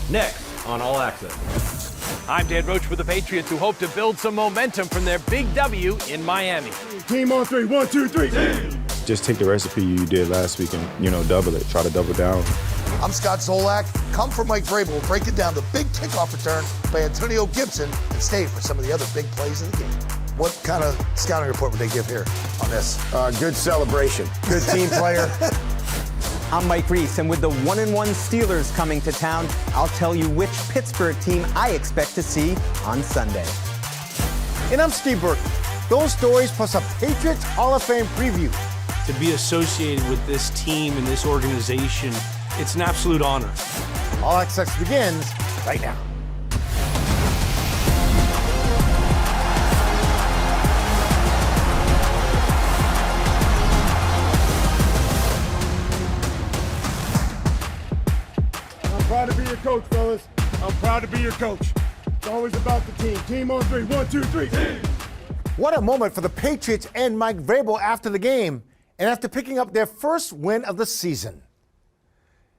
Next on All Access. I'm Dan Roach with the Patriots, who hope to build some momentum from their big W in Miami. Team on three. 1, 2, 3. Just take the recipe you did last week and, double it. Try to double down. I'm Scott Zolak. Come for Mike Vrabel. We'll break it down. The big kickoff return by Antonio Gibson, and stay for some of the other big plays of the game. What kind of scouting report would they give here on this? Good celebration. Good team player. I'm Mike Reese, and with the 1-1 Steelers coming to town, I'll tell you which Pittsburgh team I expect to see on Sunday. And I'm Steve Burton. Those stories plus a Patriots Hall of Fame preview. To be associated with this team and this organization, it's an absolute honor. All Access begins right now. I'm proud to be your coach, fellas. I'm proud to be your coach. It's always about the team. Team on three. 1, 2, 3. What a moment for the Patriots and Mike Vrabel after the game and after picking up their first win of the season.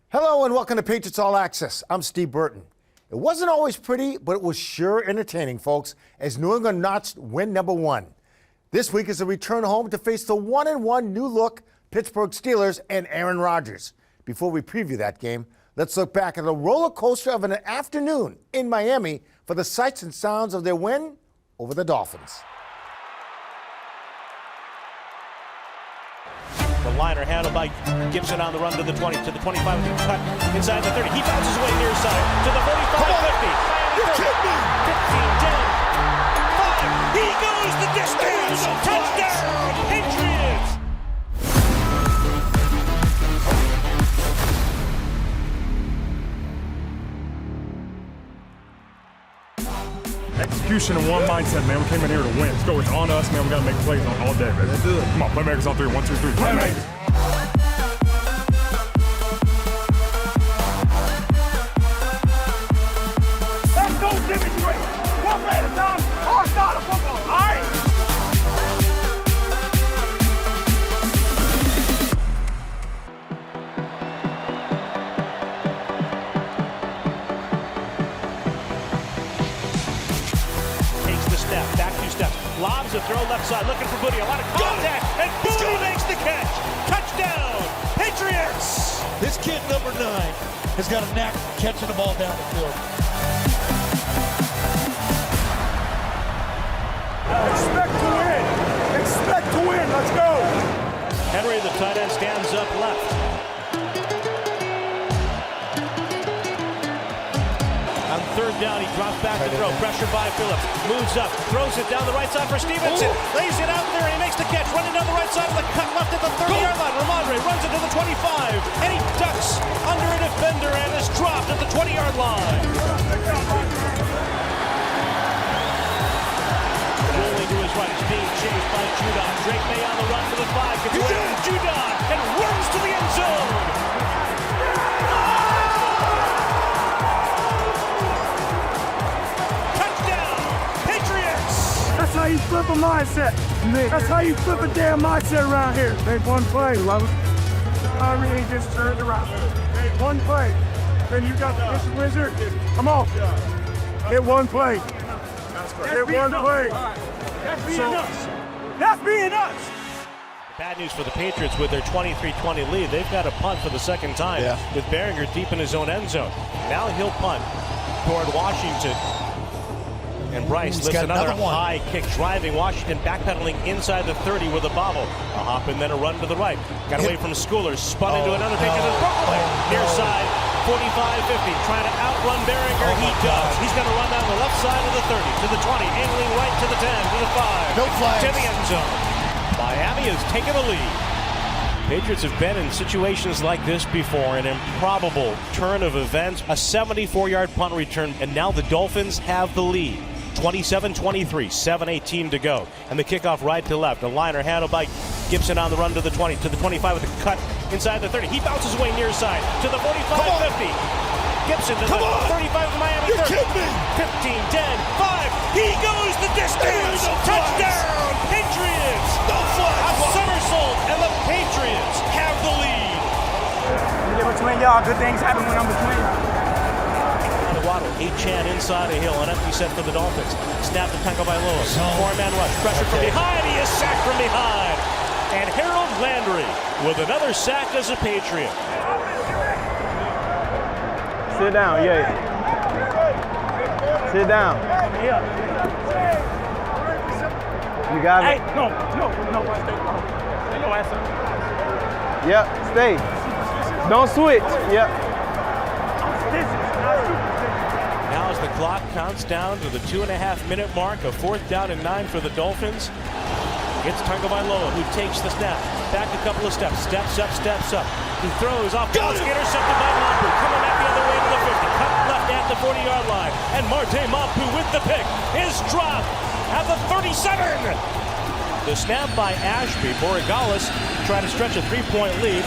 Hello and welcome to Patriots All Access. I'm Steve Burton. It wasn't always pretty, but it was sure entertaining, folks, as New England notched win number 1. This week is a return home to face the 1-1 new-look Pittsburgh Steelers and Aaron Rodgers. Before we preview that game, let's look back at the roller coaster of an afternoon in Miami for the sights and sounds of their win over the Dolphins. The liner handled by Gibson on the run to the 20, to the 25 with the cut inside the 30. He bounces away near side to the 45, 50. 15, 10, 5. He goes the distance. Touchdown, Patriots. Execution and one mindset, man. We came in here to win. Let's go. It's on us, man. We got to make plays all day, man. Let's do it. Come on, playmakers on 3. 1, 2, 3. Playmakers. Let's go demonstrate. One play at a time. Our style of football. All right. Lobs a throw left side, looking for Booty. A lot of contact, and Booty makes the catch. Touchdown, Patriots! This kid, number 9, has got a knack for catching the ball down the field. Expect to win. Expect to win. Let's go. Henry, the tight end, stands up left. On third down, he drops back to throw. Pressured by Phillips. Moves up. Throws it down the right side for Stevenson. Lays it out there, and he makes the catch. Running down the right side of the cut left at the 30-yard line. Ramondre runs it to the 25. And he ducks under a defender and is dropped at the 20-yard line. Rolling to his right. He's being chased by Judon. Drake May on the run for the 5. Gets away from Judon and runs to the end zone. That's how you flip a mindset. That's how you flip a damn mindset around here. Make one play, love it. I really just turned around. Make one play. Then you got the Mr. Wizard. Come on. Hit one play. Hit one play. That's being us. That's being us. Bad news for the Patriots with their 23-20 lead. They've got to punt for the second time with Behringer deep in his own end zone. Now he'll punt toward Washington. And Bryce lifts another high kick, driving Washington, backpedaling inside the 30 with a bobble. A hop and then a run to the right. Got away from Schooler, spun into an undertaker, and broke away. Near side, 45-50, trying to outrun Behringer. He does. He's going to run down the left side of the 30, to the 20, angling right to the 10, to the 5, No flags. to the end zone. Miami has taken the lead. Patriots have been in situations like this before, an improbable turn of events, a 74-yard punt return, and now the Dolphins have the lead. 27-23, 7:18 to go. And the kickoff right to left. A liner handled by Gibson on the run to the 20, to the 25 with a cut inside the 30. He bounces away near side to the 45-50. Gibson to the 35 of Miami 30. 15, 10, 5. He goes the distance. Touchdown, Patriots. A somersault, and the Patriots have the lead. Between y'all, good things happen when I'm between y'all. Chan inside a hill, an empty set for the Dolphins. Snap to Tagovailoa. Four-man rush. Pressure from behind. He is sacked from behind. And Harold Landry with another sack as a Patriot. Sit down, yeah. Sit down. You got it. Hey, no. Stay your ass up. Yep, stay. Don't switch. Yep. Now as the clock counts down to the 2.5-minute mark, a 4th down and 9 for the Dolphins. It's Tagovailoa who takes the snap. Back a couple of steps. Steps up. He throws off. Goes intercepted by Mapu. Coming back the other way to the 50. Cut left at the 40-yard line. And Marte Mapu with the pick is dropped at the 37. The snap by Ashby. Borregales tried to stretch a 3-point lead.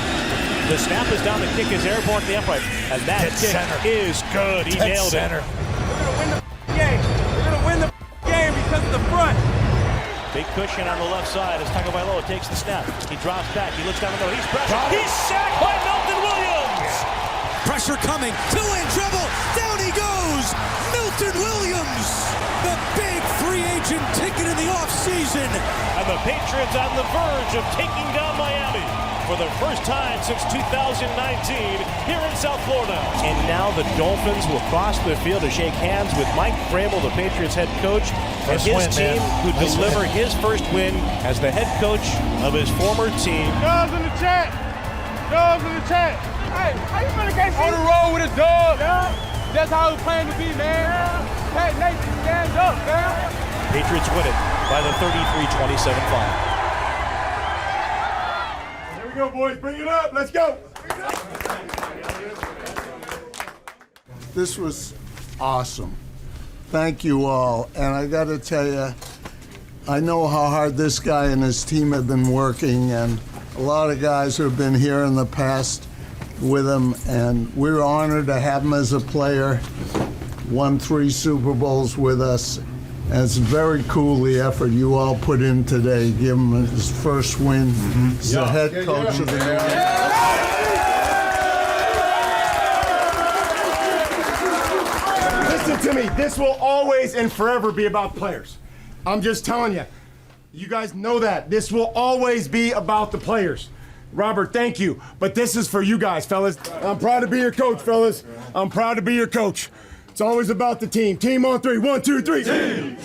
The snap is down. The kick is airborne to the upright. And that kick is good. He nailed it. We're gonna win the game because of the front. Big cushion on the left side as Tagovailoa takes the snap. He drops back. He looks down the middle. He's pressured. He's sacked by Milton Williams. Pressure coming. Two-in trouble. Down he goes. Milton Williams. The big free agent ticket in the offseason. And the Patriots on the verge of taking down Miami for the first time since 2019 here in South Florida. And now the Dolphins will cross the field to shake hands with Mike Vrabel, the Patriots head coach, and his team who deliver his first win as the head coach of his former team. Dogs in the chat. Hey, how you feeling, KC? On the road with a dog. Yeah. That's how we plan to be, man. Yeah. Hey, Nathan, stand up, man. Patriots win it by the 33-27 final. Here we go, boys. Bring it up. Let's go. This was awesome. Thank you all. And I got to tell you, I know how hard this guy and his team have been working, and a lot of guys who have been here in the past with him, and we're honored to have him as a player. Won 3 Super Bowls with us. And it's very cool the effort you all put in today. Give him his first win as the head coach of the year. Listen to me. This will always and forever be about players. I'm just telling you. You guys know that. This will always be about the players. Robert, thank you. But this is for you guys, fellas. I'm proud to be your coach, fellas. I'm proud to be your coach. It's always about the team. Team on 3. 1, 2, 3. Team!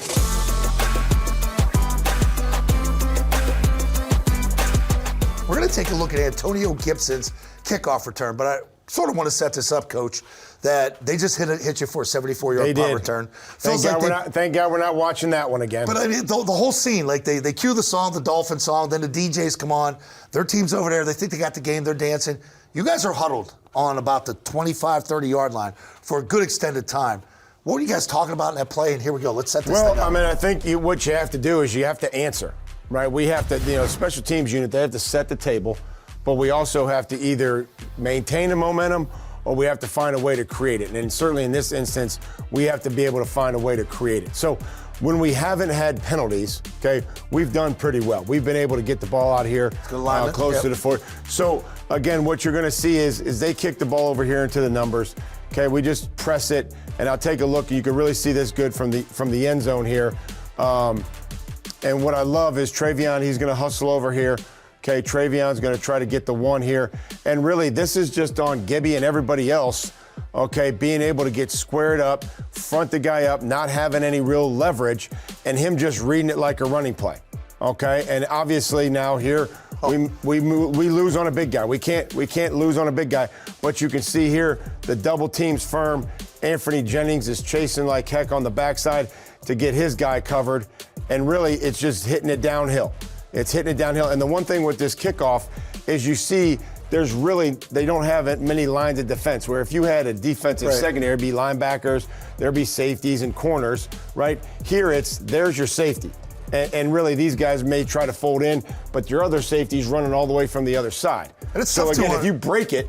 We're going to take a look at Antonio Gibson's kickoff return, but I sort of want to set this up, Coach, that they just hit you for a 74-yard punt return. Thank God we're not watching that one again. But I mean, the whole scene, like they cue the song, the Dolphin song, then the DJs come on. Their team's over there. They think they got the game. They're dancing. You guys are huddled on about the 25, 30-yard line for a good extended time. What were you guys talking about in that play? And here we go. Let's set this thing up. Well, I mean, I think what you have to do is you have to answer, right? We have to, special teams unit, they have to set the table, but we also have to either maintain the momentum or we have to find a way to create it. And certainly in this instance, we have to be able to find a way to create it. So when we haven't had penalties, okay, we've done pretty well. We've been able to get the ball out here close to the 40. So again, what you're going to see is they kick the ball over here into the numbers. Okay, we just press it, and I'll take a look. You can really see this good from the end zone here. And what I love is Travion. He's going to hustle over here. Okay, Travion's going to try to get the 1 here. And really, this is just on Gibby and everybody else, okay, being able to get squared up, front the guy up, not having any real leverage, and him just reading it like a running play, okay? And obviously now here, we lose on a big guy. We can't lose on a big guy. But you can see here, the double team's firm. Anthony Jennings is chasing like heck on the backside to get his guy covered. And really, it's just hitting it downhill. It's hitting it downhill. And the one thing with this kickoff is you see they don't have many lines of defense, where if you had a defensive secondary, it'd be linebackers, there'd be safeties and corners, right? Here there's your safety. And really, these guys may try to fold in, but your other safety's running all the way from the other side. And it's so again, if you break it,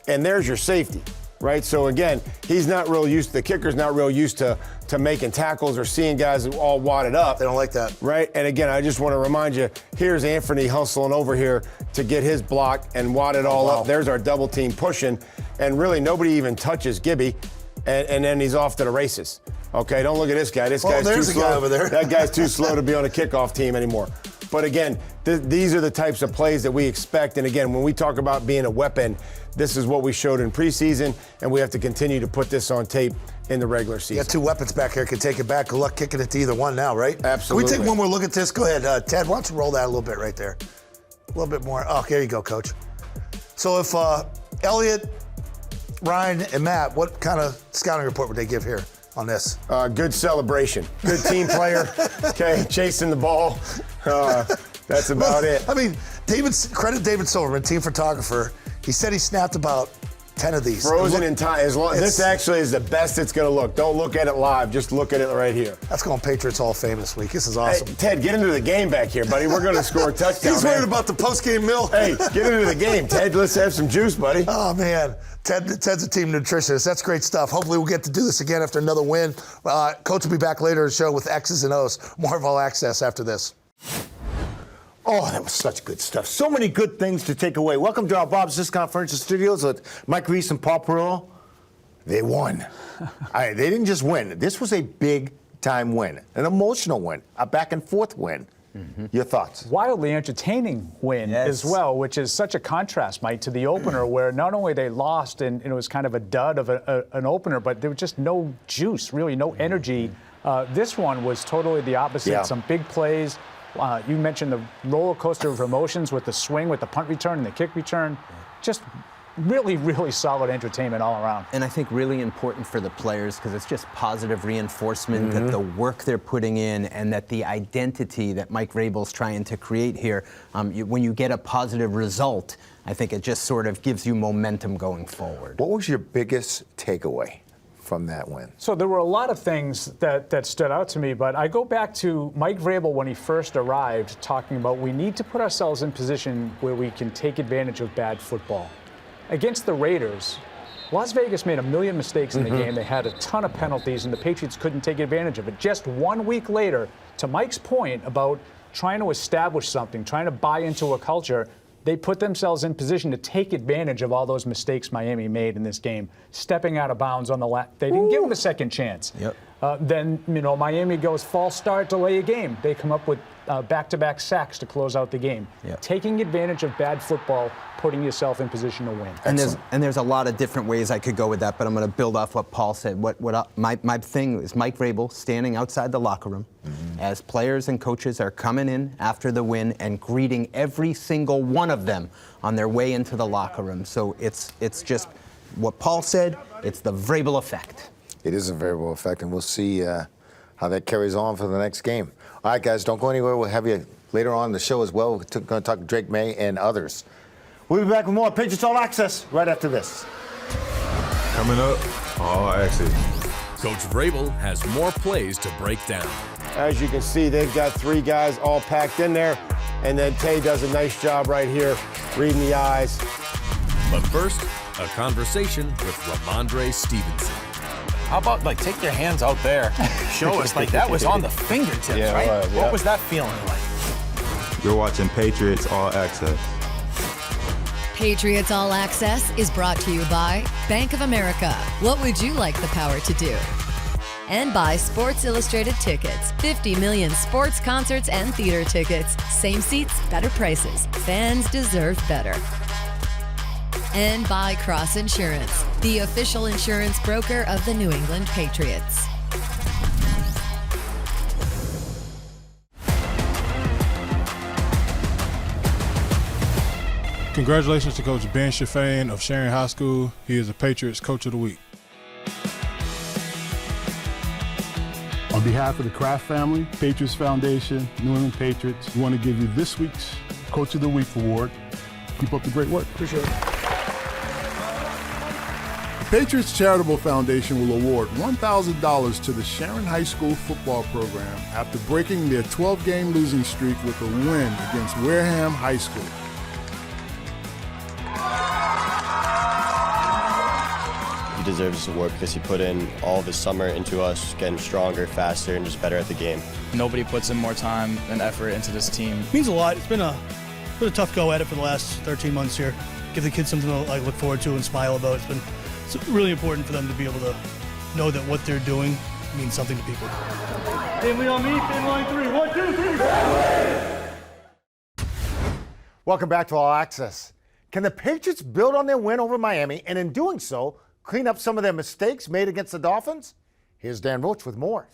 and there's your safety, right? So again, the kicker's not real used to making tackles or seeing guys all wadded up. They don't like that. Right? And again, I just want to remind you, here's Anthony hustling over here to get his block and wad it all up. There's our double team pushing, and really nobody even touches Gibby. and then he's off to the races. Okay, don't look at this guy. This guy's too there's a slow. guy over there. That guy's too slow to be on a kickoff team anymore. But again, these are the types of plays that we expect. And again, when we talk about being a weapon, this is what we showed in preseason, and we have to continue to put this on tape in the regular season. You got two weapons back here. Can take it back. Good luck kicking it to either one now, right? Absolutely. Can we take one more look at this? Go ahead, Ted. Why don't you roll that a little bit right there? A little bit more. Oh, there you go, Coach. So if Elliot, Ryan, and Matt, what kind of scouting report would they give here on this? Good celebration. Good team player. Okay, chasing the ball. That's about it. I mean, credit David Silverman, team photographer. He said he snapped about 10 of these. Frozen in time. This actually is the best it's going to look. Don't look at it live. Just look at it right here. That's going Patriots Hall of Fame this week. This is awesome. Hey, Ted, get into the game back here, buddy. We're going to score a touchdown. He's worried about the post-game meal. Hey, get into the game, Ted. Let's have some juice, buddy. Oh, man. Ted's a team nutritionist. That's great stuff. Hopefully we'll get to do this again after another win. Coach will be back later in the show with X's and O's. More of All Access after this. Oh, that was such good stuff. So many good things to take away. Welcome to our Bob's Discount Furniture Studios with Mike Reese and Paul Perillo. They won. They didn't just win. This was a big-time win, an emotional win, a back-and-forth win. Mm-hmm. Your thoughts? Wildly entertaining win as well, which is such a contrast, Mike, to the opener where not only they lost and it was kind of a dud of an opener, but there was just no juice, really, no energy. This one was totally the opposite. Yeah. Some big plays. You mentioned the roller coaster of emotions with the swing, with the punt return and the kick return. Just really, really solid entertainment all around. And I think really important for the players because it's just positive reinforcement that the work they're putting in and that the identity that Mike Vrabel's trying to create here, when you get a positive result, I think it just sort of gives you momentum going forward. What was your biggest takeaway from that win? So there were a lot of things that stood out to me, but I go back to Mike Vrabel when he first arrived talking about we need to put ourselves in position where we can take advantage of bad football. Against the Raiders, Las Vegas made a million mistakes in the game. They had a ton of penalties, and the Patriots couldn't take advantage of it. Just 1 week later, to Mike's point about trying to establish something, trying to buy into a culture, they put themselves in position to take advantage of all those mistakes Miami made in this game, stepping out of bounds on the last. They didn't give them a second chance. Yep. Then, Miami goes false start, delay a game. They come up with back-to-back sacks to close out the game. Yep. Taking advantage of bad football, putting yourself in position to win. And there's a lot of different ways I could go with that, but I'm going to build off what Paul said. My thing is Mike Vrabel standing outside the locker room as players and coaches are coming in after the win and greeting every single one of them on their way into the locker room. So it's just what Paul said. It's the Vrabel effect. It is a Vrabel effect, and we'll see how that carries on for the next game. All right, guys, don't go anywhere. We'll have you later on in the show as well. We're going to talk to Drake May and others. We'll be back with more Patriots All Access right after this. Coming up, All Access. Coach Vrabel has more plays to break down. As you can see, they've got three guys all packed in there, and then Tay does a nice job right here reading the eyes. But first, a conversation with Ramondre Stevenson. How about, take your hands out there. Show us, that was on the fingertips, right? What was that feeling like? You're watching Patriots All Access. Patriots All Access is brought to you by Bank of America. What would you like the power to do? And by Sports Illustrated Tickets. 50 million sports, concerts, and theater tickets. Same seats, better prices. Fans deserve better. And by Cross Insurance, the official insurance broker of the New England Patriots. Congratulations to Coach Ben Shafane of Sharon High School. He is a Patriots Coach of the Week. On behalf of the Kraft family, Patriots Foundation, New England Patriots, we want to give you this week's Coach of the Week award. Keep up the great work. Appreciate it. The Patriots Charitable Foundation will award $1,000 to the Sharon High School football program after breaking their 12-game losing streak with a win against Wareham High School. He deserves this award because he put in all of his summer into us, getting stronger, faster, and just better at the game. Nobody puts in more time and effort into this team. It means a lot. It's been a tough go at it for the last 13 months here. Give the kids something to look forward to and smile about. It's really important for them to be able to know that what they're doing means something to people. Family on me, family on 3. 1, 2, 3. Welcome back to All Access. Can the Patriots build on their win over Miami and in doing so, clean up some of their mistakes made against the Dolphins? Here's Dan Roach with more.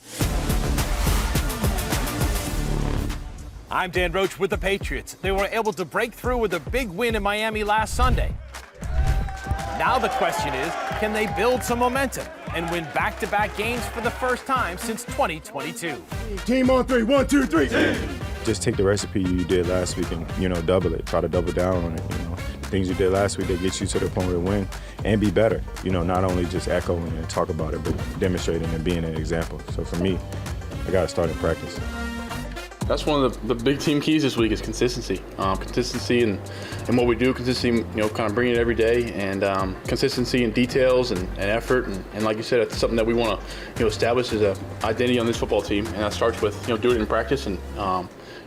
I'm Dan Roach with the Patriots. They were able to break through with a big win in Miami last Sunday. Now the question is, can they build some momentum and win back-to-back games for the first time since 2022? Team on 3, 1, 2, 3. Just take the recipe you did last week and, double it. Try to double down on it, The things you did last week that get you to the point to win and be better. Not only just echoing and talk about it, but demonstrating and being an example. So for me, I got to start in practice. That's one of the big team keys this week is consistency. Consistency in what we do, consistency, kind of bringing it every day, and consistency in details and effort. And like you said, it's something that we want to, establish as an identity on this football team. And that starts with, do it in practice, and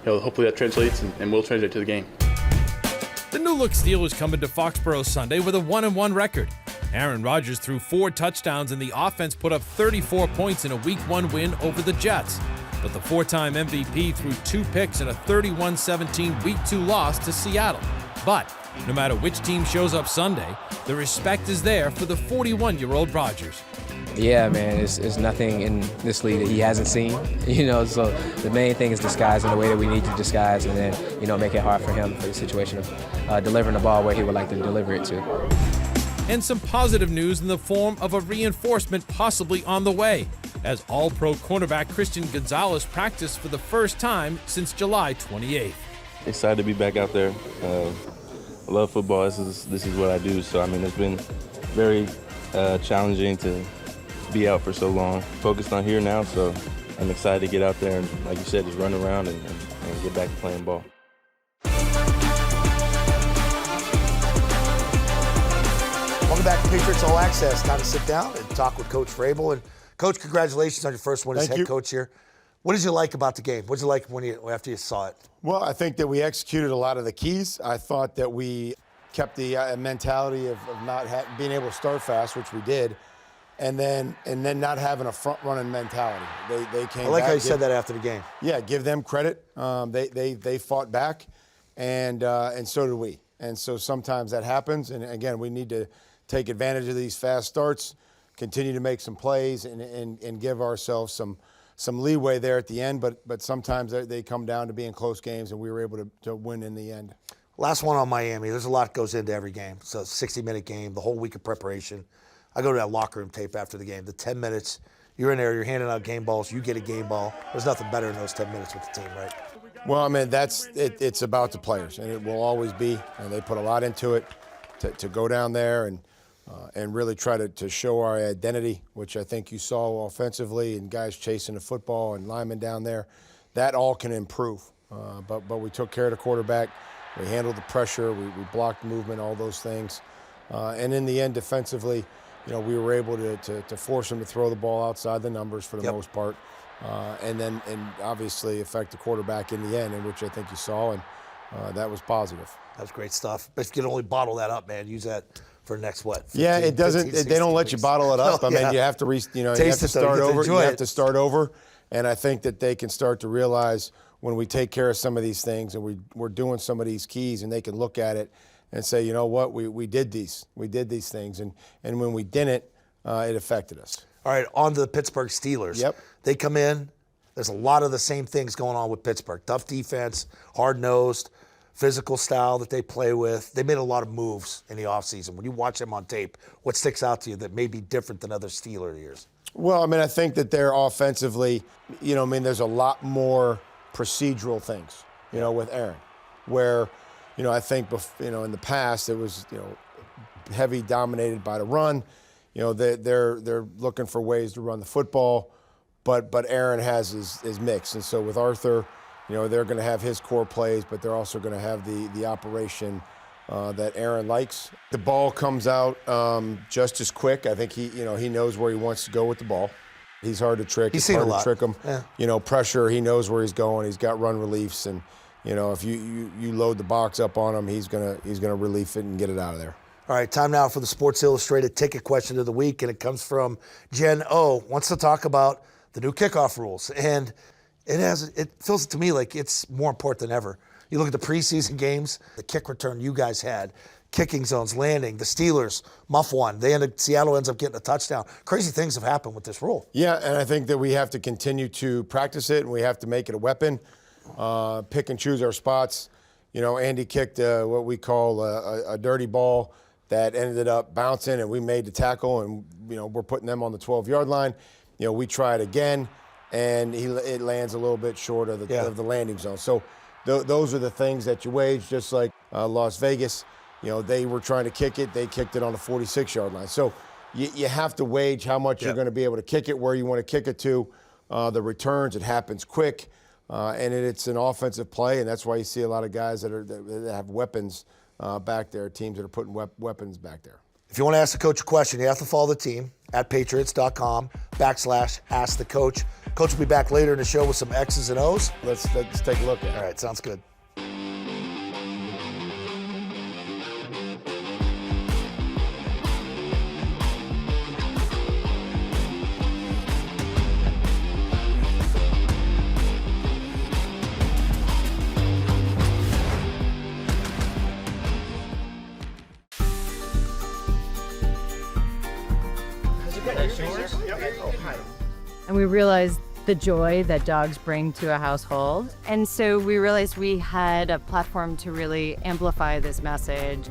hopefully that translates and will translate to the game. The new-look Steelers come into Foxborough Sunday with a 1-1 record. Aaron Rodgers threw 4 touchdowns, and the offense put up 34 points in a Week 1 win over the Jets. But the 4-time MVP threw 2 picks in a 31-17 Week 2 loss to Seattle. But no matter which team shows up Sunday, the respect is there for the 41-year-old Rodgers. Yeah, man, there's nothing in this league that he hasn't seen, so the main thing is disguise in the way that we need to disguise, and then, make it hard for him for the situation of delivering the ball where he would like to deliver it to. And some positive news in the form of a reinforcement possibly on the way, as All-Pro cornerback Christian Gonzalez practiced for the first time since July 28th. Excited to be back out there. I love football. This is what I do. So, it's been very challenging to be out for so long. Focused on here now, so I'm excited to get out there and, like you said, just run around and get back to playing ball. Welcome back to Patriots All Access. Time to sit down and talk with Coach Vrabel. And Coach, congratulations on your first win as head coach here. What did you like about the game? What did you like after you saw it? Well, I think that we executed a lot of the keys. I thought that we kept the mentality of not being able to start fast, which we did, and then not having a front-running mentality. They came. I like back, how you said that after the game. Yeah, give them credit. They fought back, and so did we. And so sometimes that happens. And again, we need to take advantage of these fast starts, continue to make some plays, and give ourselves some leeway there at the end. But sometimes they come down to being close games, and we were able to win in the end. Last one on Miami. There's a lot that goes into every game. So 60-minute game, the whole week of preparation. I go to that locker room tape after the game. The 10 minutes, you're in there, you're handing out game balls, you get a game ball. There's nothing better than those 10 minutes with the team, right? Well, it's about the players, and it will always be. And they put a lot into it to go down there and really try to show our identity, which I think you saw offensively, and guys chasing the football and linemen down there. That all can improve. But we took care of the quarterback. We handled the pressure. We blocked movement, all those things. And in the end, defensively, we were able to force them to throw the ball outside the numbers for the most part. And obviously affect the quarterback in the end, in which I think you saw, and that was positive. That's great stuff. But if you can only bottle that up, man, use that for next 15, yeah, it doesn't. 15, they don't let weeks. you bottle it up. No, I mean, you have to you have to start over. You have to start over, and I think that they can start to realize when we take care of some of these things and we're doing some of these keys, and they can look at it and say, you know what, we did these things, and when we didn't, it affected us. All right, on to the Pittsburgh Steelers. Yep. They come in. There's a lot of the same things going on with Pittsburgh. Tough defense, hard-nosed, physical style that they play with. They made a lot of moves in the offseason. When you watch them on tape, what sticks out to you that may be different than other Steeler years? Well, I mean, I think that they're offensively, there's a lot more procedural things, with Aaron, where, I think, in the past it was, heavy dominated by the run. They're looking for ways to run the football, but Aaron has his mix. And so with Arthur, they're going to have his core plays, but they're also going to have the operation that Aaron likes. The ball comes out just as quick. I think he knows where he wants to go with the ball. He's hard to trick. He's seen a lot. It's hard to trick him. Yeah. Pressure, he knows where he's going. He's got run reliefs, and if you load the box up on him, he's gonna relief it and get it out of there. All right, time now for the Sports Illustrated ticket question of the week, and it comes from Jen O. Wants to talk about the new kickoff rules, and it feels to me like it's more important than ever. You look at the preseason games, the kick return you guys had, kicking zones, landing, the Steelers, muff one. Seattle ends up getting a touchdown. Crazy things have happened with this rule. Yeah, and I think that we have to continue to practice it, and we have to make it a weapon, pick and choose our spots. You know, Andy kicked what we call a dirty ball that ended up bouncing, and we made the tackle, and, you know, we're putting them on the 12-yard line. You know, we try it again, and it lands a little bit short of the landing zone. So those are the things that you wage, just like Las Vegas. You know, they were trying to kick it. They kicked it on the 46-yard line. So you have to wage how much you're going to be able to kick it, where you want to kick it to. The returns, it happens quick, and it's an offensive play, and that's why you see a lot of guys that have weapons back there, teams that are putting weapons back there. If you want to ask the coach a question, you have to follow the team at patriots.com/ask the coach. Coach will be back later in the show with some X's and O's. Let's take a look at it. All right, sounds good. And we realized the joy that dogs bring to a household. And so we realized we had a platform to really amplify this message.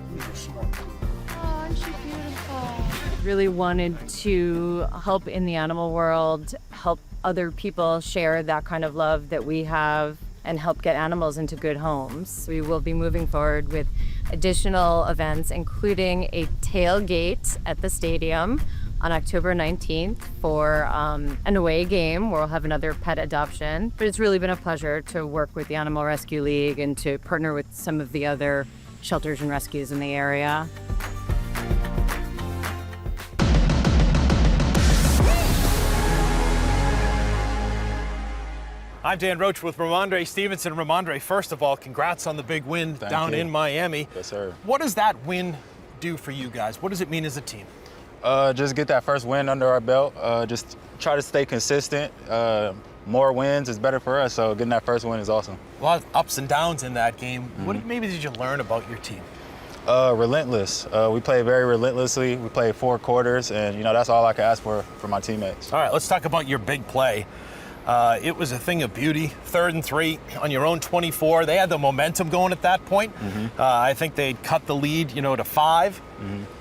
Oh, aren't you beautiful? Really wanted to help in the animal world, help other people share that kind of love that we have, and help get animals into good homes. We will be moving forward with additional events, including a tailgate at the stadium on October 19th for an away game where we'll have another pet adoption. But it's really been a pleasure to work with the Animal Rescue League and to partner with some of the other shelters and rescues in the area. I'm Dan Roach with Ramondre Stevenson. Ramondre, first of all, congrats on the big win down in Miami. Yes, sir. What does that win do for you guys? What does it mean as a team? Just get that first win under our belt. Just try to stay consistent. More wins is better for us, so getting that first win is awesome. A lot of ups and downs in that game. What maybe did you learn about your team? Relentless. We play very relentlessly. We play 4 quarters, and, you know, that's all I can ask for my teammates. All right, let's talk about your big play. It was a thing of beauty. 3rd and 3 on your own 24. They had the momentum going at that point. I think they cut the lead, to 5.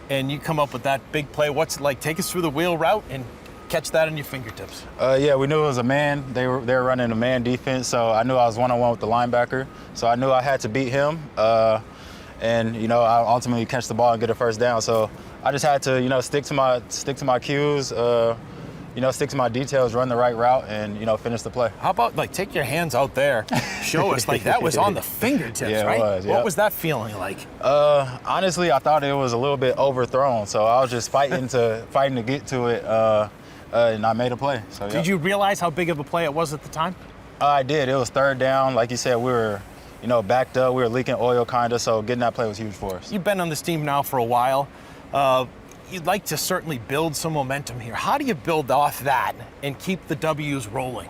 And you come up with that big play. What's it like? Take us through the wheel route and catch that in your fingertips. Yeah, we knew it was a man. They were running a man defense, so I knew I was one-on-one with the linebacker. So I knew I had to beat him. And I ultimately catch the ball and get a first down. So I just had to, stick to my cues. Stick to my details, run the right route, and, finish the play. How about, take your hands out there, show us, that was on the fingertips, yeah, right? It was, What was that feeling like? Honestly, I thought it was a little bit overthrown, so I was just fighting to get to it, and I made a play. So, yeah. Did you realize how big of a play it was at the time? I did. It was 3rd down. Like you said, we were, backed up. We were leaking oil, kind of, so getting that play was huge for us. You've been on this team now for a while. You'd like to certainly build some momentum here. How do you build off that and keep the W's rolling?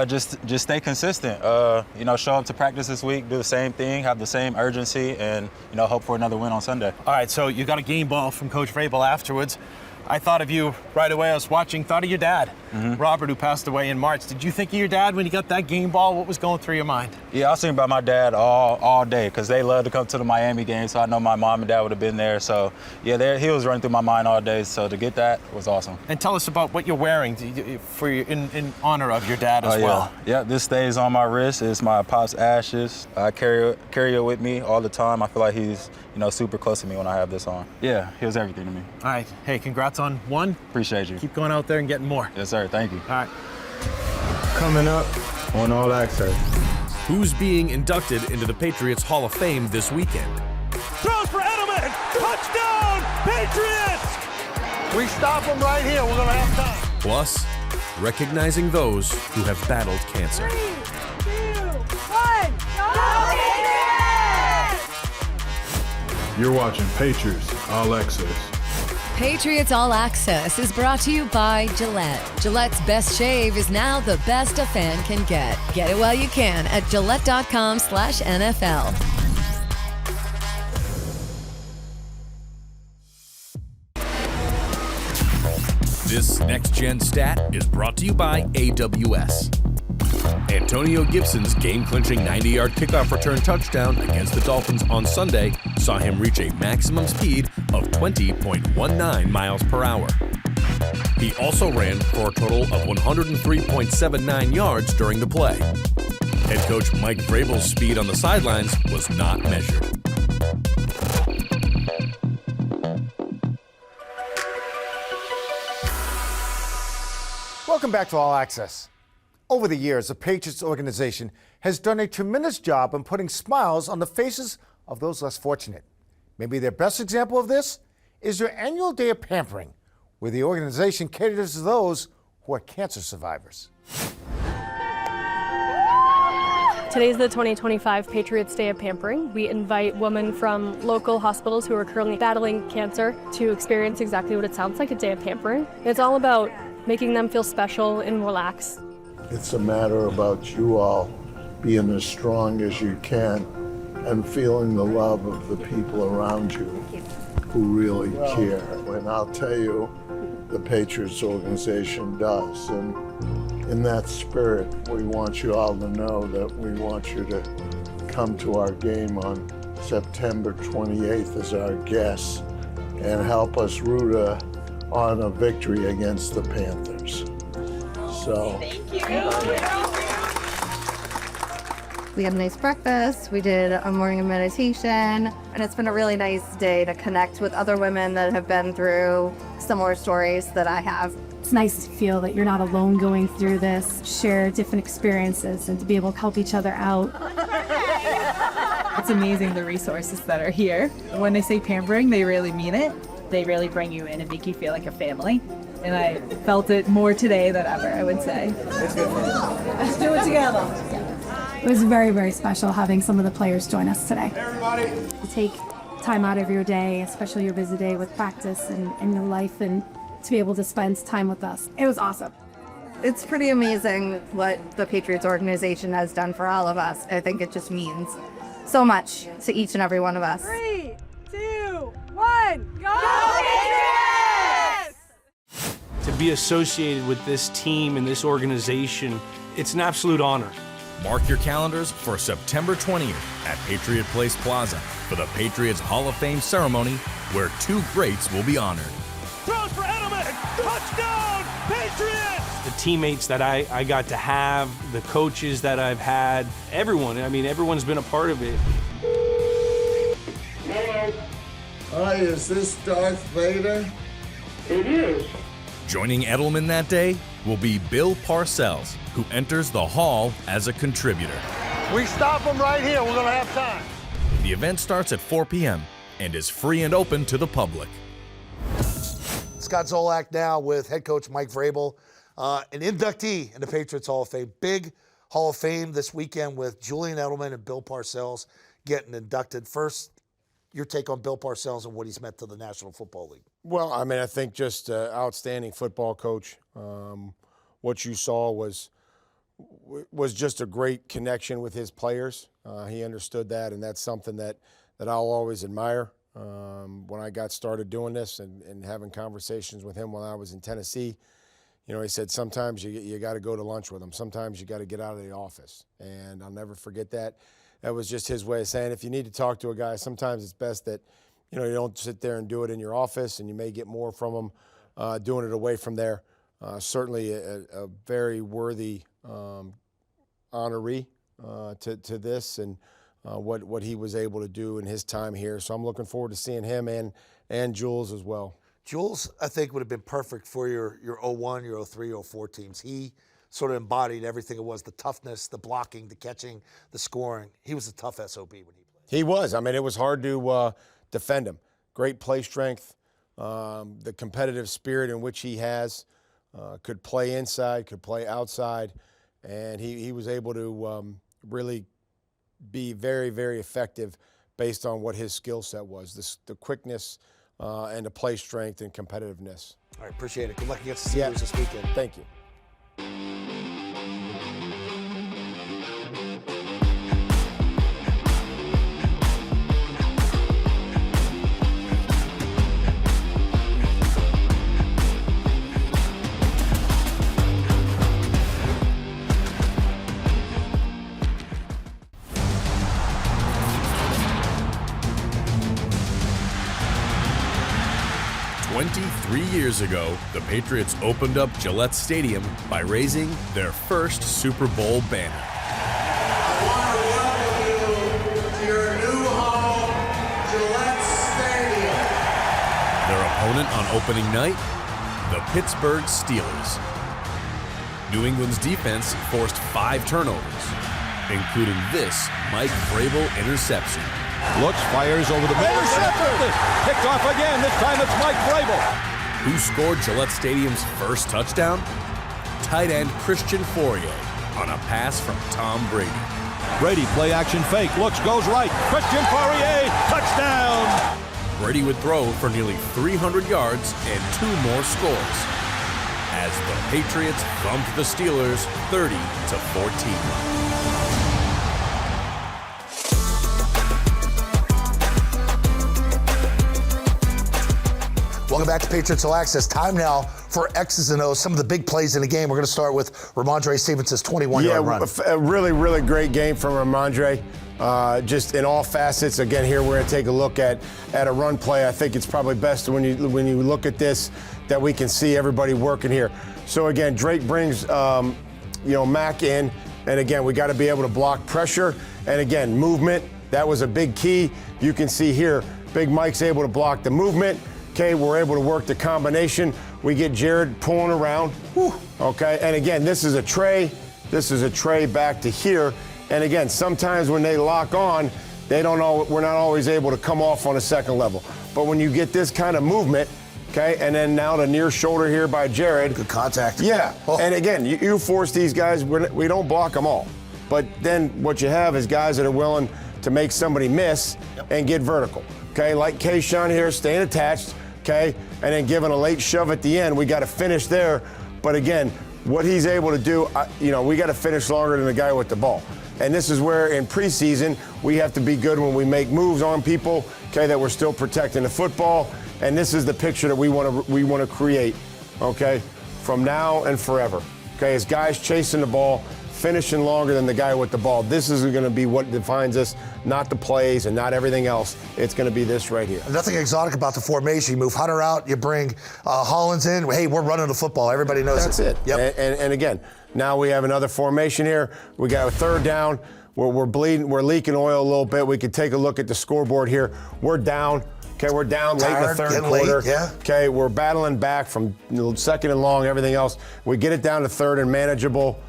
Just stay consistent. Show up to practice this week, do the same thing, have the same urgency, and hope for another win on Sunday. All right, so you got a game ball from Coach Vrabel afterwards. I thought of you right away. I was watching, thought of your dad, Robert, who passed away in March. Did you think of your dad when you got that game ball? What was going through your mind? Yeah, I was thinking about my dad all day because they love to come to the Miami game, so I know my mom and dad would have been there. So, yeah, he was running through my mind all day, so to get that was awesome. And tell us about what you're wearing in honor of your dad as well. Yeah, this stays on my wrist. It's my pop's ashes. I carry it with me all the time. I feel like he's super close to me when I have this on. Yeah, he was everything to me. All right. Hey, congrats on 1. Appreciate you. Keep going out there and getting more. Yes, sir. Thank you. All right. Coming up on All Access. Who's being inducted into the Patriots Hall of Fame this weekend? Throws for Edelman. Touchdown, Patriots! We stop them right here. We're going to have time. Plus, recognizing those who have battled cancer. 3, 2, 1, go Patriots! You're watching Patriots All Access. Patriots All Access is brought to you by Gillette. Gillette's best shave is now the best a fan can get. Get it while you can at Gillette.com/NFL. This next-gen stat is brought to you by AWS. Antonio Gibson's game-clinching 90-yard kickoff return touchdown against the Dolphins on Sunday saw him reach a maximum speed of 20.19 miles per hour. He also ran for a total of 103.79 yards during the play. Head coach Mike Vrabel's speed on the sidelines was not measured. Welcome back to All Access. Over the years, the Patriots organization has done a tremendous job in putting smiles on the faces of those less fortunate. Maybe their best example of this is their annual day of pampering, where the organization caters to those who are cancer survivors. Today's the 2025 Patriots Day of Pampering. We invite women from local hospitals who are currently battling cancer to experience exactly what it sounds like, a day of pampering. It's all about making them feel special and relax. It's a matter about you all being as strong as you can and feeling the love of the people around you who really care. And I'll tell you, the Patriots organization does. And in that spirit, we want you all to know that we want you to come to our game on September 28th as our guests and help us root on a victory against the Panthers. So, thank you. We had a nice breakfast, we did a morning of meditation, and it's been a really nice day to connect with other women that have been through similar stories that I have. It's nice to feel that you're not alone going through this, share different experiences, and to be able to help each other out. It's amazing the resources that are here. When they say pampering, they really mean it. They really bring you in and make you feel like a family. And I felt it more today than ever, I would say. Let's do it together. It was very, very special having some of the players join us today. Everybody. To take time out of your day, especially your busy day with practice and your life, and to be able to spend time with us. It was awesome. It's pretty amazing what the Patriots organization has done for all of us. I think it just means so much to each and every one of us. 3, 2, 1, go Patriots! To be associated with this team and this organization, it's an absolute honor. Mark your calendars for September 20th at Patriot Place Plaza for the Patriots Hall of Fame ceremony, where two greats will be honored. Throws for Edelman! Touchdown, Patriots! The teammates that I got to have, the coaches that I've had, everyone. I mean, everyone's been a part of it. Hello. Hi, is this Darth Vader? It is. Joining Edelman that day will be Bill Parcells, who enters the Hall as a contributor. We stop them right here. We're going to have time. The event starts at 4 p.m. and is free and open to the public. Scott Zolak now with head coach Mike Vrabel, an inductee in the Patriots Hall of Fame. Big Hall of Fame this weekend with Julian Edelman and Bill Parcells getting inducted. First, your take on Bill Parcells and what he's meant to the National Football League. Well, I mean, I think just outstanding football coach. What you saw was just a great connection with his players. He understood that, and that's something that I'll always admire. When I got started doing this and having conversations with him when I was in Tennessee, you know, he said sometimes you got to go to lunch with him. Sometimes you got to get out of the office, and I'll never forget that. That was just his way of saying if you need to talk to a guy, sometimes it's best that, you know, you don't sit there and do it in your office, and you may get more from him doing it away from there. Certainly a very worthy honoree to this and what he was able to do in his time here. So I'm looking forward to seeing him and Jules as well. Jules, I think, would have been perfect for your 01, your 03, 04 teams. He sort of embodied everything it was, the toughness, the blocking, the catching, the scoring. He was a tough SOB when he played. He was. I mean, it was hard to defend him. Great play strength, the competitive spirit in which he has, could play inside, could play outside, and he was able to really be very, very effective based on what his skill set was. The quickness, and to play strength and competitiveness. All right, appreciate it. Good luck against the Steelers this weekend. Thank you. 23 years ago, the Patriots opened up Gillette Stadium by raising their first Super Bowl banner. I want to welcome you to your new home, Gillette Stadium. Their opponent on opening night, the Pittsburgh Steelers. New England's defense forced 5 turnovers, including this Mike Vrabel interception. Looks, fires over the middle. Intercepted! Picked off again. This time it's Mike Vrabel. Who scored Gillette Stadium's first touchdown? Tight end Christian Fourier on a pass from Tom Brady. Brady, play action fake. Looks, goes right. Christian Fourier, touchdown! Brady would throw for nearly 300 yards and 2 more scores as the Patriots thumped the Steelers 30-14. Welcome back to Patriots All Access. Time now for X's and O's, some of the big plays in the game. We're going to start with Ramondre Stevenson's 21-yard run. A really, really great game from Ramondre. Just in all facets. Again, here we're going to take a look at a run play. I think it's probably best when you look at this that we can see everybody working here. So again, Drake brings Mack in, and again we got to be able to block pressure. And again, movement. That was a big key. You can see here, Big Mike's able to block the movement. Okay, we're able to work the combination. We get Jared pulling around. Whew. Okay, and again, this is a tray. This is a tray back to here. And again, sometimes when they lock on, we're not always able to come off on a second level. But when you get this kind of movement, okay, and then now the near shoulder here by Jared. Good contact. Yeah, and again, you force these guys, we don't block them all. But then what you have is guys that are willing to make somebody miss and get vertical. Okay, like Kayshawn here, staying attached. Okay, and then giving a late shove at the end. We got to finish there. But again, what he's able to do, we got to finish longer than the guy with the ball. And this is where in preseason, we have to be good when we make moves on people, okay, that we're still protecting the football. And this is the picture that we want to create, okay, from now and forever. Okay, as guys chasing the ball, finishing longer than the guy with the ball. This is going to be what defines us, not the plays and not everything else. It's going to be this right here. Nothing exotic about the formation. You move Hunter out, you bring Hollins in. Hey, we're running the football. Everybody knows That's it. Yep. And again, now we have another formation here. We got a third down. We're bleeding. We're leaking oil a little bit. We could take a look at the scoreboard here. We're down. Okay, we're down late in the third quarter. Yeah. Okay, we're battling back from second and long, everything else. We get it down to third and manageable.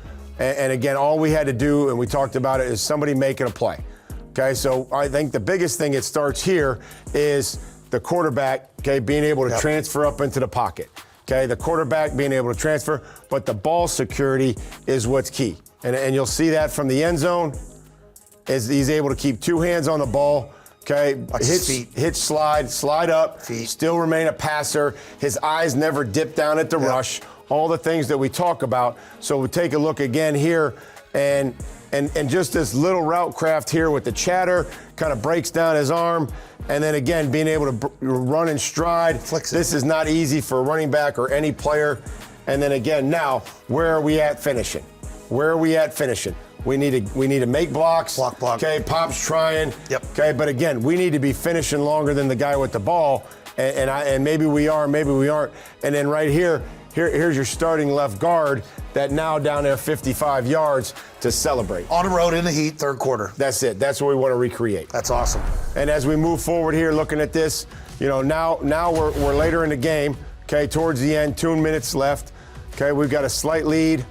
And again, all we had to do, and we talked about it, is somebody making a play. Okay, so I think the biggest thing it starts here is the quarterback, okay, being able to transfer up into the pocket. Okay, the quarterback being able to transfer, but the ball security is what's key. And you'll see that from the end zone, is he's able to keep 2 hands on the ball. Okay, hit slide up, still remain a passer. His eyes never dip down at the rush. All the things that we talk about. So we take a look again here, and just this little route craft here with the chatter kind of breaks down his arm, and then again being able to run in stride. This is not easy for a running back or any player. And then again, now where are we at finishing? Where are we at finishing? We need to make blocks. Block. Okay, Pop's trying. Yep. Okay, but again, we need to be finishing longer than the guy with the ball, and maybe we are, maybe we aren't. And then right here. Here's your starting left guard that now down there 55 yards to celebrate. On the road in the heat, third quarter. That's it. That's what we want to recreate. That's awesome. And as we move forward here, looking at this, now we're later in the game. Okay, towards the end, 2 minutes left. Okay, we've got a slight lead.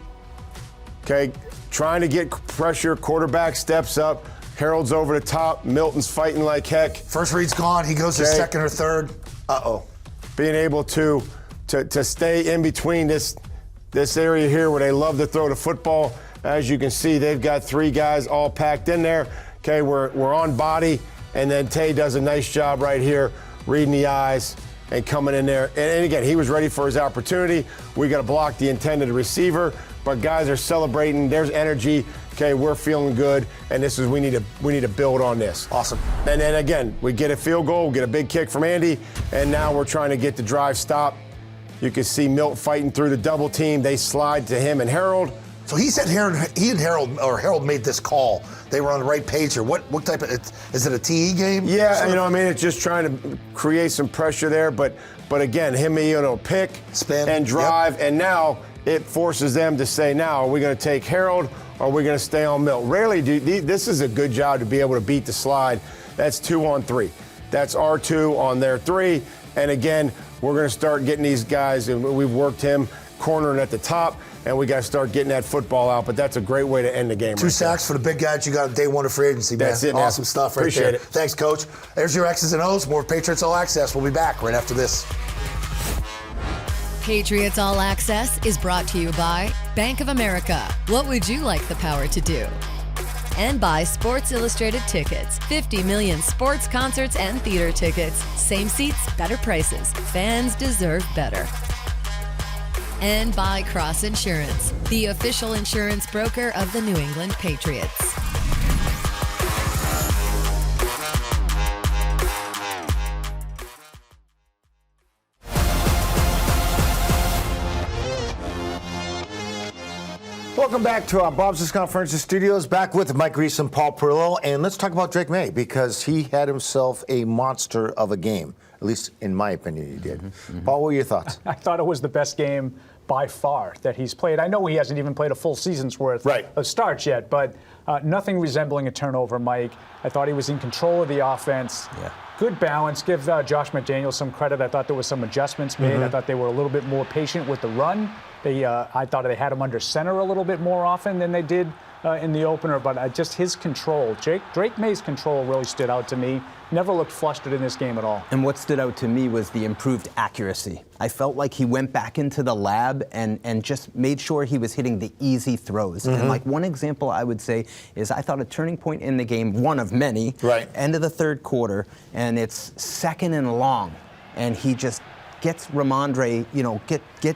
Okay, trying to get pressure. Quarterback steps up. Harold's over the top. Milton's fighting like heck. First read's gone. He goes to second or third. Being able to stay in between this area here where they love to throw the football. As you can see, they've got 3 guys all packed in there. Okay, we're on body, and then Tay does a nice job right here, reading the eyes, and coming in there. And again, he was ready for his opportunity. We got to block the intended receiver, but guys are celebrating. There's energy. Okay, we're feeling good, and this is we need to build on this. Awesome. And then again, we get a field goal, we get a big kick from Andy, and now we're trying to get the drive stopped. You can see Milt fighting through the double team. They slide to him and Harold. So he said Harold made this call. They were on the right page, or what type of, is it a TE game? Yeah, you know what I mean? It's just trying to create some pressure there, but again, him, pick, spin, and drive, and now it forces them to say, now, are we going to take Harold, or are we going to stay on Milt? Rarely this is a good job to be able to beat the slide. That's 2 on 3. That's R2 on their 3, and again, we're going to start getting these guys, and we've worked him cornering at the top, and we got to start getting that football out, but that's a great way to end the game. 2 sacks for the big guy that you got day 1 of free agency, man. That's it, man. Awesome stuff right Appreciate there. it. Thanks, Coach. There's your X's and O's. More Patriots All Access. We'll be back right after this. Patriots All Access is brought to you by Bank of America. What would you like the power to do? And by Sports Illustrated Tickets. 50 million sports, concerts, and theater tickets. Same seats, better prices. Fans deserve better. And by Cross Insurance, the official insurance broker of the New England Patriots. Welcome back to our Bob's Conference Studios. Back with Mike Reese and Paul Perillo, and let's talk about Drake May because he had himself a monster of a game. At least in my opinion, he did. Paul, what were your thoughts? I thought it was the best game by far that he's played. I know he hasn't even played a full season's worth of starts yet, but nothing resembling a turnover, Mike. I thought he was in control of the offense. Yeah. Good balance. Give Josh McDaniels some credit. I thought there was some adjustments made. I thought they were a little bit more patient with the run. I thought they had him under center a little bit more often than they did in the opener, but just his control. Drake May's control really stood out to me. Never looked flustered in this game at all. And what stood out to me was the improved accuracy. I felt like he went back into the lab and just made sure he was hitting the easy throws. And like one example I would say is I thought a turning point in the game, one of many, end of the third quarter, and it's 2nd and long. And he just gets Ramondre,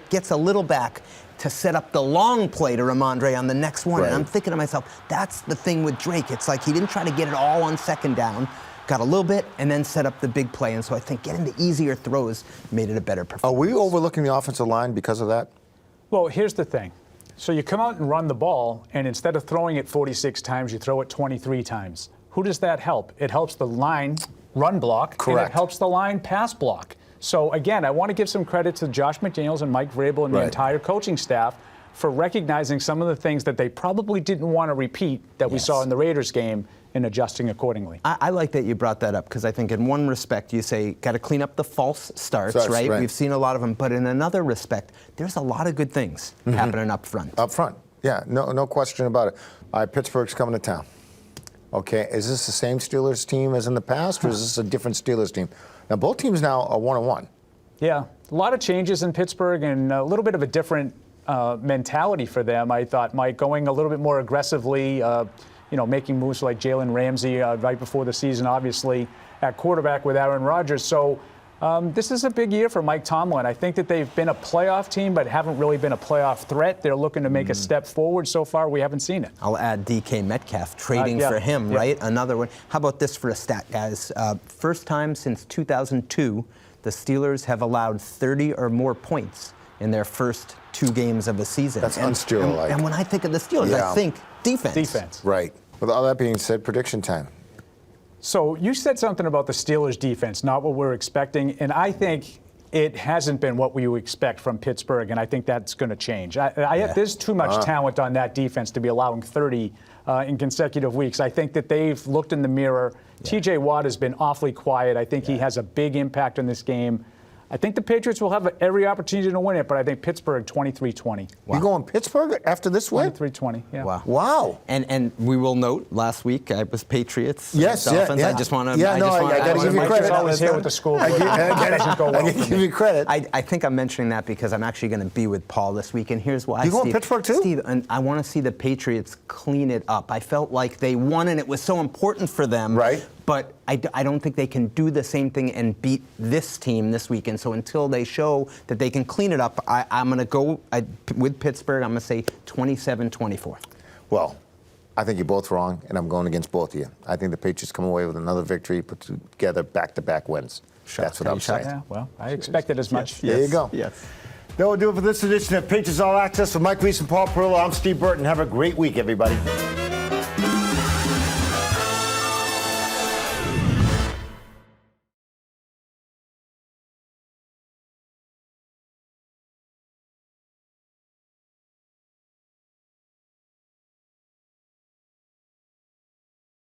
gets a little back to set up the long play to Ramondre on the next one. And I'm thinking to myself, that's the thing with Drake. It's like he didn't try to get it all on 2nd down, got a little bit, and then set up the big play. And so I think getting the easier throws made it a better performance. Are we overlooking the offensive line because of that? Well, here's the thing. So you come out and run the ball, and instead of throwing it 46 times, you throw it 23 times. Who does that help? It helps the line run block, and it helps the line pass block. So, again, I want to give some credit to Josh McDaniels and Mike Vrabel and the entire coaching staff for recognizing some of the things that they probably didn't want to repeat that we saw in the Raiders game and adjusting accordingly. I like that you brought that up because I think in one respect you say got to clean up the false starts, right? We've seen a lot of them. But in another respect, there's a lot of good things happening up front. Up front, yeah, no question about it. All right, Pittsburgh's coming to town. Okay, is this the same Steelers team as in the past, or is this a different Steelers team? Now, both teams now are 1-1. Yeah, a lot of changes in Pittsburgh and a little bit of a different mentality for them. I thought, Mike, going a little bit more aggressively, making moves like Jalen Ramsey right before the season, obviously, at quarterback with Aaron Rodgers. So this is a big year for Mike Tomlin. I think that they've been a playoff team, but haven't really been a playoff threat. They're looking to make a step forward. So far, we haven't seen it. I'll add DK Metcalf, trading for him, right? Another one. How about this for a stat, guys? First time since 2002, the Steelers have allowed 30 or more points in their first 2 games of a season. That's un-Steeler-like. And when I think of the Steelers, I think defense. Right. With all that being said, prediction time. So you said something about the Steelers' defense, not what we're expecting, and I think it hasn't been what we would expect from Pittsburgh, and I think that's going to change. There's too much talent on that defense to be allowing 30 in consecutive weeks. I think that they've looked in the mirror. T.J. Watt has been awfully quiet. I think he has a big impact on this game. I think the Patriots will have every opportunity to win it, but I think Pittsburgh 23-20. You going Pittsburgh after this win? 23-20, yeah. Wow. And we will note, last week I was Patriots. Yes, Dolphins. yeah. I just want to. Yeah, I got to give you credit. Always here with the school. I give you credit. I think I'm mentioning that because I'm actually going to be with Paul this week, and here's why. You going Pittsburgh too? Steve, and I want to see the Patriots clean it up. I felt like they won, and it was so important for them. Right. But I don't think they can do the same thing and beat this team this weekend. So until they show that they can clean it up, I'm going to go with Pittsburgh. I'm going to say 27-24. Well, I think you're both wrong, and I'm going against both of you. I think the Patriots come away with another victory, put together back-to-back wins. That's what I'm saying. Yeah, well, I expected as much. There you go. Yes. That will do it for this edition of Patriots All Access. With Mike Reese and Paul Perillo, I'm Steve Burton. Have a great week, everybody.